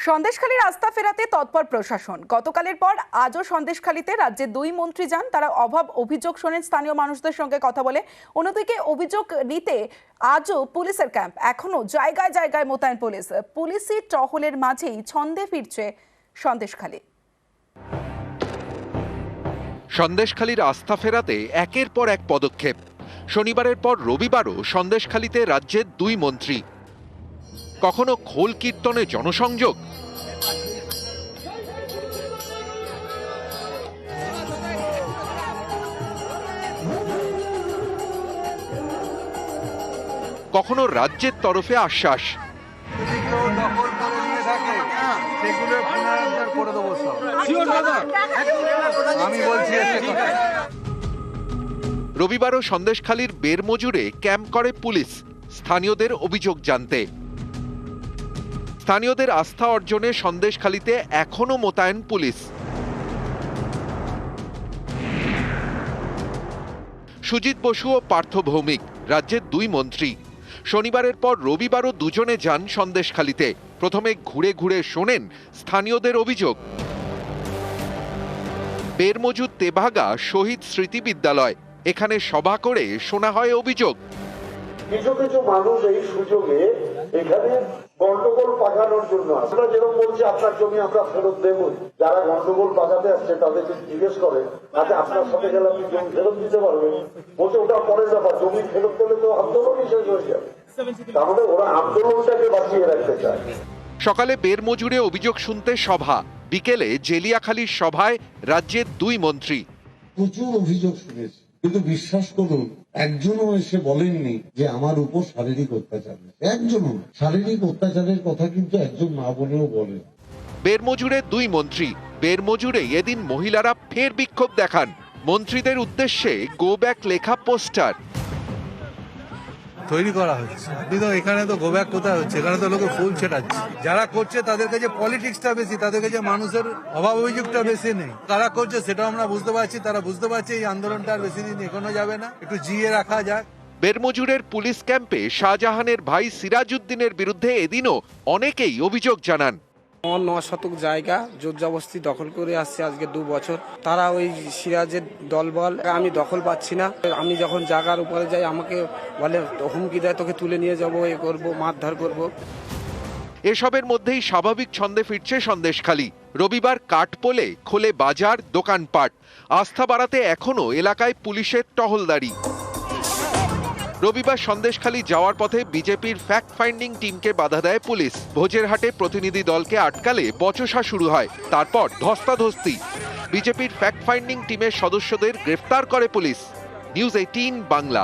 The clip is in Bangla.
সন্দেশখালীর আস্থা ফেরাতে তৎপর প্রশাসন। গতকালের পর আজও সন্দেশখালীতে রাজ্যের দুই মন্ত্রী যান। তারা অভিযোগ শোনেন, স্থানীয় মানুষদের সঙ্গে কথা বলে। অন্যদিকে অভিযোগ নিতে আজও পুলিশের ক্যাম্প, এখনো জায়গায় জায়গায় মোতায়েন পুলিশ। পুলিশি টহলের মাঝেই ছন্দে ফিরছে সন্দেশখালী। সন্দেশখালীর আস্থা ফেরাতে একের পর এক পদক্ষেপ। শনিবারের পর রবিবারও সন্দেশখালীতে রাজ্যের দুই মন্ত্রী। কখনো খোল কীর্তনে জনসংযোগ, কখনো রাজ্যের তরফে আশ্বাস। রবিবারও সন্দেশখালীর বেরমজুরে ক্যাম্প করে পুলিশ স্থানীয়দের অভিযোগ জানতে। স্থানীয়দের আস্থা অর্জনে সন্দেশখালীতে এখনো মোতায়েন পুলিশ। সুজিত বসু ও পার্থ ভৌমিক রাজ্যের দুই মন্ত্রী। শনিবারের পর রবিবারও দুজনে যান সন্দেশখালীতে। প্রথমে ঘুরে ঘুরে শোনেন স্থানীয়দের অভিযোগ। বেরমজুর তেভাগা শহীদ স্মৃতি বিদ্যালয়, এখানে সভা করে শোনা হয় অভিযোগ। কিছু কিছু মানুষ এই সুযোগে এখানে গন্ডগোল পাকানোর জন্য, আমরা যেরকম বলছি আপনার জমি আমরা ফেরত দেব, যারা গন্ডগোল পাকাতে আসছে তাদেরকে জিজ্ঞেস করে আচ্ছা আপনার সাথে গেলে আপনি জমি ফেরত দিতে পারবেন, বলছে ওটা পরের ব্যাপার, জমি ফেরত দিলে তো আন্দোলনই শেষ হয়ে যাবে। তাহলে ওরা আন্দোলনটাকে বাঁচিয়ে রাখতে চায়। সকালে বেরমজুরে অভিযোগ শুনতে সভা, বিকেলে জেলিয়াখালীর সভায় রাজ্যের দুই মন্ত্রী। প্রচুর অভিযোগ শুনেছি, কিন্তু বিশ্বাস করুন একজনও এসে বলেননি যে আমার উপর শারীরিক অত্যাচার। একজনও শারীরিক অত্যাচারের কথা কিন্তু একজন না বলেও বলেন। বেরমজুরে দুই মন্ত্রী। বেরমজুরে এদিন মহিলারা ফের বিক্ষোভ দেখান। মন্ত্রীদের উদ্দেশ্যে গো ব্যাক লেখা পোস্টার তৈরি করা হচ্ছে। কিন্তু এখানে তো গো ব্যাক কোথায় হচ্ছে? এখানে তো লোকে ফুল ছেটাচ্ছে। যারা করছে তাদের কাছে পলিটিক্সটা বেশি, তাদের কাছে মানুষের অভাব অভিযোগটা বেশি নেই। কারা করছে সেটা আমরা বুঝতে পারছি, তারা বুঝতে পারছে এই আন্দোলনটা আর বেশি দিন এগোনো যাবে না, একটু জিয়ে রাখা যাক। বেরমজুরের পুলিশ ক্যাম্পে শাহজাহানের ভাই সিরাজউদ্দিনের বিরুদ্ধে এদিনও অনেকেই অভিযোগ জানান। 9 শতক জায়গা জোরজবস্তি দখল করে আসছে আজকে 2 বছর। তারা ওই সিরাজের দলবল, আমি দখল পাচ্ছি না। আমি যখন জায়গার উপরে যাই আমাকে বলে হুমকি দেয়, তোকে তুলে নিয়ে যাবো, এ করবো, মারধর করবো। এসবের মধ্যেই স্বাভাবিক ছন্দে ফিরছে সন্দেশখালী। রবিবার কাঠপোলে খোলে বাজার, দোকানপাট। আস্থা বাড়াতে এখনো এলাকায় পুলিশের টহলদারি। রবিবার সন্দেশখালী যাওয়ার পথে বিজেপির ফ্যাক্ট ফাইন্ডিং টিমকে বাধা দেয় পুলিশ। ভোজেরহাটে প্রতিনিধি দলকে আটকালে বচসা শুরু হয়, তারপর ধস্তাধস্তি। বিজেপির ফ্যাক্ট ফাইন্ডিং টিমের সদস্যদের গ্রেফতার করে পুলিশ। নিউজ 18 বাংলা।